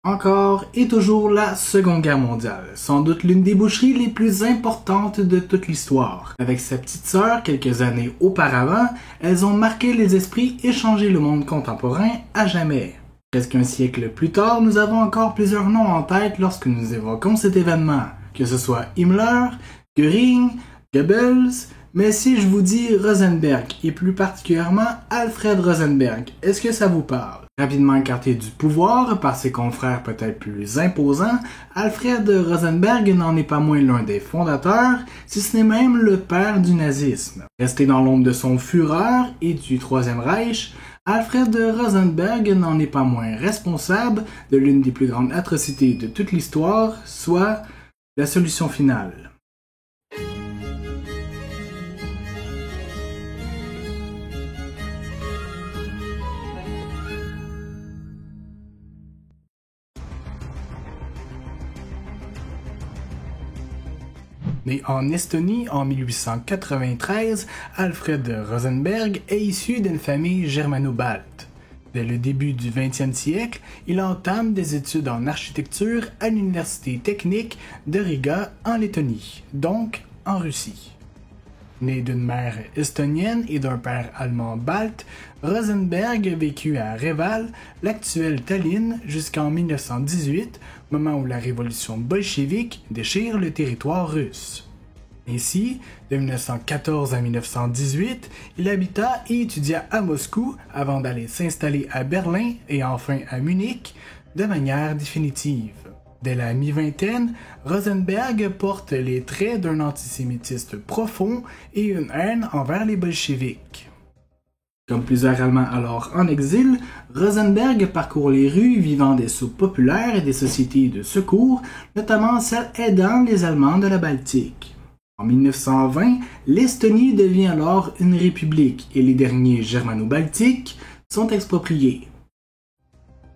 Encore et toujours la Seconde Guerre mondiale, sans doute l'une des boucheries les plus importantes de toute l'histoire. Avec sa petite sœur, quelques années auparavant, elles ont marqué les esprits et changé le monde contemporain à jamais. Presque un siècle plus tard, nous avons encore plusieurs noms en tête lorsque nous évoquons cet événement, que ce soit Himmler, Göring, Goebbels, mais si je vous dis Rosenberg, et plus particulièrement Alfred Rosenberg, est-ce que ça vous parle? Rapidement écarté du pouvoir par ses confrères peut-être plus imposants, Alfred Rosenberg n'en est pas moins l'un des fondateurs, si ce n'est même le père du nazisme. Resté dans l'ombre de son Führer et du Troisième Reich, Alfred Rosenberg n'en est pas moins responsable de l'une des plus grandes atrocités de toute l'histoire, soit la solution finale. Né en Estonie en 1893, Alfred Rosenberg est issu d'une famille germano-balte. Dès le début du 20e siècle, il entame des études en architecture à l'Université technique de Riga en Lettonie, donc en Russie. Né d'une mère estonienne et d'un père allemand balte, Rosenberg vécut à Reval, l'actuel Tallinn, jusqu'en 1918, moment où la révolution bolchevique déchire le territoire russe. Ainsi, de 1914 à 1918, il habita et étudia à Moscou avant d'aller s'installer à Berlin et enfin à Munich de manière définitive. Dès la mi-vingtaine, Rosenberg porte les traits d'un antisémitisme profond et une haine envers les bolcheviks. Comme plusieurs Allemands alors en exil, Rosenberg parcourt les rues vivant des soupes populaires et des sociétés de secours, notamment celles aidant les Allemands de la Baltique. En 1920, l'Estonie devient alors une république et les derniers germano-baltiques sont expropriés.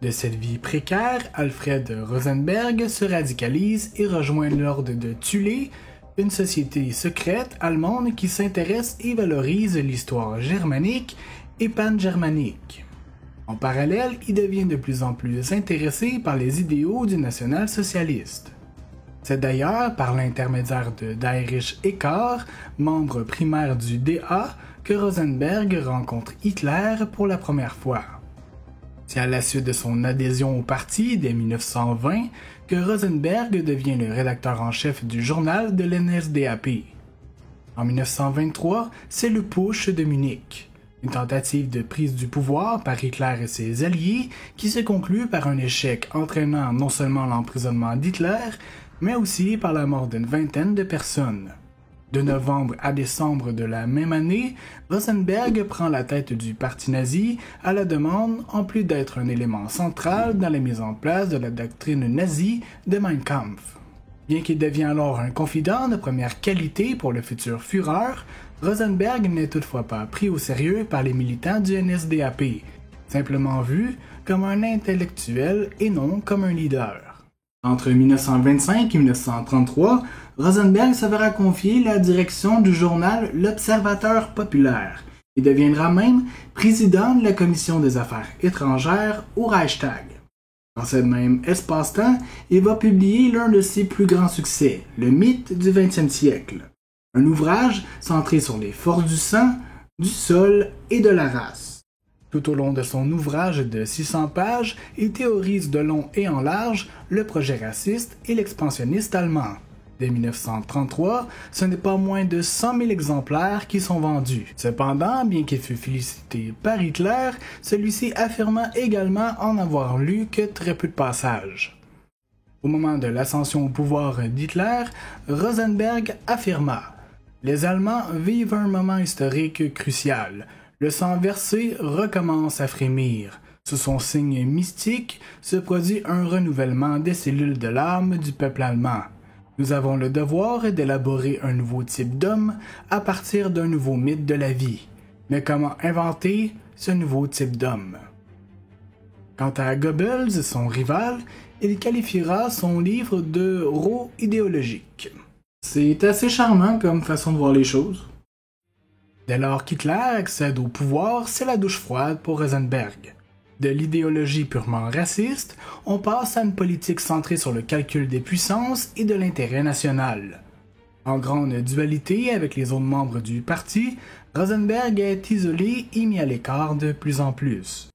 De cette vie précaire, Alfred Rosenberg se radicalise et rejoint l'ordre de Thulé, une société secrète allemande qui s'intéresse et valorise l'histoire germanique et pan-germanique. En parallèle, il devient de plus en plus intéressé par les idéaux du national-socialiste. C'est d'ailleurs par l'intermédiaire de Dietrich Eckart, membre primaire du DA, que Rosenberg rencontre Hitler pour la première fois. C'est à la suite de son adhésion au parti dès 1920 que Rosenberg devient le rédacteur en chef du journal de l'NSDAP. En 1923, c'est le putsch de Munich, une tentative de prise du pouvoir par Hitler et ses alliés qui se conclut par un échec entraînant non seulement l'emprisonnement d'Hitler, mais aussi par la mort d'une vingtaine de personnes. De novembre à décembre de la même année, Rosenberg prend la tête du parti nazi à la demande, en plus d'être un élément central dans la mise en place de la doctrine nazie de Mein Kampf. Bien qu'il devienne alors un confident de première qualité pour le futur Führer, Rosenberg n'est toutefois pas pris au sérieux par les militants du NSDAP, simplement vu comme un intellectuel et non comme un leader. Entre 1925 et 1933, Rosenberg se verra confier la direction du journal L'Observateur populaire et deviendra même président de la commission des affaires étrangères au Reichstag. Dans ce même espace-temps, il va publier l'un de ses plus grands succès, Le mythe du XXe siècle, un ouvrage centré sur les forces du sang, du sol et de la race. Tout au long de son ouvrage de 600 pages, il théorise de long et en large le projet raciste et l'expansionniste allemand. Dès 1933, ce n'est pas moins de 100 000 exemplaires qui sont vendus. Cependant, bien qu'il fût félicité par Hitler, celui-ci affirma également en avoir lu que très peu de passages. Au moment de l'ascension au pouvoir d'Hitler, Rosenberg affirma « Les Allemands vivent un moment historique crucial. Le sang versé recommence à frémir. Sous son signe mystique se produit un renouvellement des cellules de l'âme du peuple allemand. Nous avons le devoir d'élaborer un nouveau type d'homme à partir d'un nouveau mythe de la vie. Mais comment inventer ce nouveau type d'homme? » Quant à Goebbels, son rival, il qualifiera son livre de « raw idéologique ». C'est assez charmant comme façon de voir les choses. Dès lors qu'Hitler accède au pouvoir, c'est la douche froide pour Rosenberg. De l'idéologie purement raciste, on passe à une politique centrée sur le calcul des puissances et de l'intérêt national. En grande dualité avec les autres membres du parti, Rosenberg est isolé et mis à l'écart de plus en plus.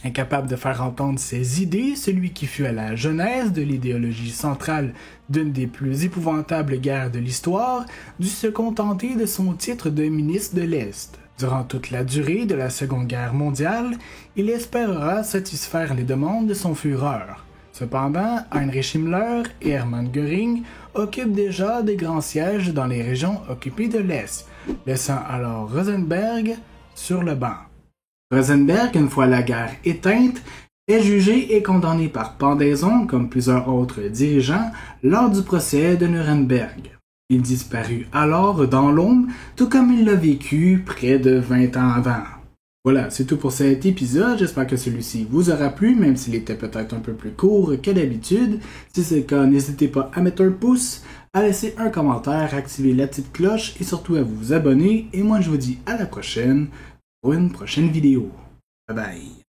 Incapable de faire entendre ses idées, celui qui fut à la genèse de l'idéologie centrale d'une des plus épouvantables guerres de l'histoire, dut se contenter de son titre de ministre de l'Est. Durant toute la durée de la Seconde Guerre mondiale, il espérera satisfaire les demandes de son Führer. Cependant, Heinrich Himmler et Hermann Göring occupent déjà des grands sièges dans les régions occupées de l'Est, laissant alors Rosenberg sur le banc. Rosenberg, une fois la guerre éteinte, est jugé et condamné par pendaison, comme plusieurs autres dirigeants, lors du procès de Nuremberg. Il disparut alors dans l'ombre, tout comme il l'a vécu près de 20 ans avant. Voilà, c'est tout pour cet épisode. J'espère que celui-ci vous aura plu, même s'il était peut-être un peu plus court que d'habitude. Si c'est le cas, n'hésitez pas à mettre un pouce, à laisser un commentaire, à activer la petite cloche et surtout à vous abonner. Et moi, je vous dis à la prochaine pour une prochaine vidéo. Bye bye!